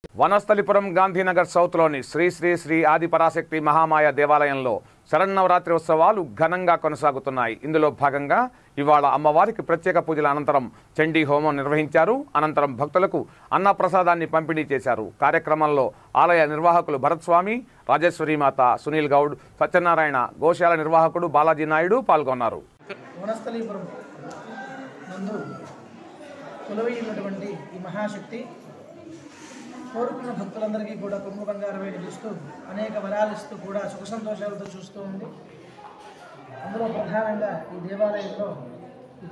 వనస్థలిపురం గాంధీనగర్ సౌత్లోని శ్రీ శ్రీ శ్రీ ఆదిపరాశక్తి మహామాయ దేవాలయంలో శరన్నవరాత్రి ఉత్సవాలు ఘనంగా కొనసాగుతున్నాయి. ఇందులో భాగంగా ఇవాళ అమ్మవారికి ప్రత్యేక పూజల అనంతరం చండీ హోమం నిర్వహించారు. అనంతరం భక్తులకు అన్నప్రసాదాన్ని పంపిణీ చేశారు. కార్యక్రమంలో ఆలయ నిర్వాహకులు భరత్ స్వామి, రాజేశ్వరీమాత, సునీల్ గౌడ్, సత్యనారాయణ, గోశాల నిర్వాహకుడు బాలాజీ నాయుడు పాల్గొన్నారు. వనస్థలిపురం నందు కొలువైనటువంటి ఈ మహాశక్తి కోరుకున్న భక్తులందరికీ కూడా కొంగు బంగారం వేడిస్తూ అనేక వరాలు ఇస్తూ కూడా సుఖ సంతోషాలతో చూస్తూ ఉంది. అందులో ప్రధానంగా ఈ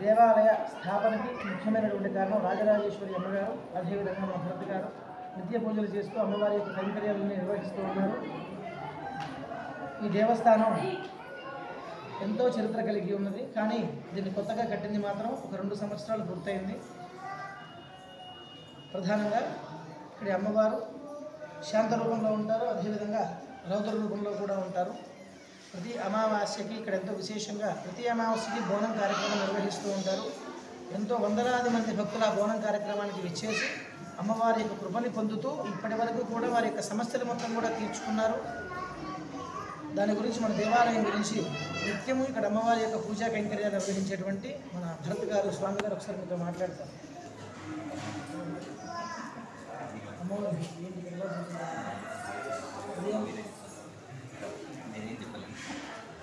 దేవాలయ స్థాపనకి ముఖ్యమైనటువంటి కారణం రాజరాజేశ్వరి అమ్మగారు, అదేవిధంగా మన భరత్ గారు నిత్య పూజలు చేస్తూ అమ్మవారి యొక్క కైంకర్యాలను నిర్వహిస్తూ ఉన్నారు. ఈ దేవస్థానం ఎంతో చరిత్ర కలిగి ఉన్నది. కానీ దీన్ని కొత్తగా కట్టింది మాత్రం ఒక 2 సంవత్సరాలు పూర్తయింది. ప్రధానంగా ఇక్కడ అమ్మవారు శాంత రూపంలో ఉంటారు, అదేవిధంగా రౌద్ర రూపంలో కూడా ఉంటారు. ప్రతి అమావాస్యకి ఇక్కడ ఎంతో విశేషంగా ప్రతి అమావాస్యకి బోనం కార్యక్రమం నిర్వహిస్తూ ఉంటారు. ఎంతో వందలాది మంది భక్తుల బోనం కార్యక్రమానికి విచ్చేసి అమ్మవారి యొక్క కృపని పొందుతూ ఇప్పటి వరకు కూడా వారి యొక్క సమస్యలు మొత్తం కూడా తీర్చుకున్నారు. దాని గురించి మన దేవాలయం గురించి నిత్యము ఇక్కడ అమ్మవారి యొక్క పూజా కైంకర్యాలు నిర్వహించేటువంటి మన భరత్ గారు, స్వామి గారు ఒకసారి మీతో మాట్లాడతారు.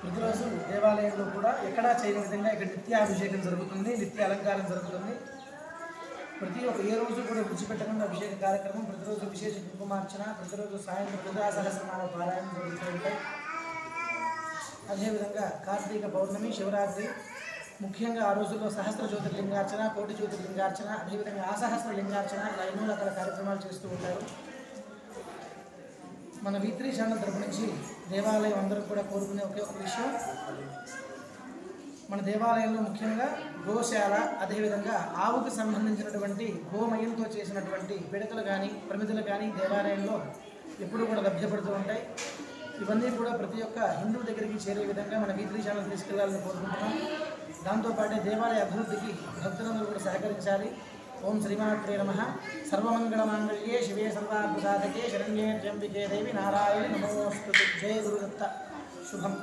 ప్రతిరోజు దేవాలయంలో కూడా ఎక్కడా చేయని విధంగా ఇక్కడ నిత్యాభిషేకం జరుగుతుంది, నిత్య అలంకారం జరుగుతుంది. ఏ రోజు కూడా విడిచిపెట్టకుండా అభిషేక కార్యక్రమం, ప్రతిరోజు విశేష కుంకుమార్చన, ప్రతిరోజు సాయంత్రం దుర్గా సహస్రనామ పారాయణం జరుగుతూ ఉంటాయి. అదేవిధంగా కార్తీక పౌర్ణమి, శివరాత్రి, ముఖ్యంగా ఆ రోజుల్లో సహస్ర జ్యోతిర్లింగార్చన, కోటి జ్యోతిర్లింగార్చన, అదేవిధంగా ఆసహస్ర లింగార్చన, ఇలా ఎన్నో రకాల కార్యక్రమాలు చేస్తూ ఉంటారు. మన V3 ఛానల్ తరపు నుంచి దేవాలయం అందరూ కూడా కోరుకునే ఒకే ఒక విషయం, మన దేవాలయంలో ముఖ్యంగా గోశాల, అదేవిధంగా ఆవుకు సంబంధించినటువంటి గోమయంతో చేసినటువంటి పిడకలు కానీ ప్రమిదలు కానీ దేవాలయంలో ఎప్పుడు కూడా లభ్యపడుతూ ఉంటాయి. ఇవన్నీ కూడా ప్రతి ఒక్క హిందూ దగ్గరికి చేరే విధంగా మన V3 ఛానల్ తీసుకెళ్లాలని కోరుకుంటున్నాం. దాంతోపాటే దేవాలయ అభివృద్ధికి భక్తులందరూ కూడా సహకరించాలి. ఓం శ్రీమాత్రే నమః. సర్వమంగళమాంగళ్యే శివే సర్వార్థసాధకే శరణ్యే త్ర్యంబకే దేవి నారాయణి నమోస్తుతే. జయ గురుదత్త. శుభం.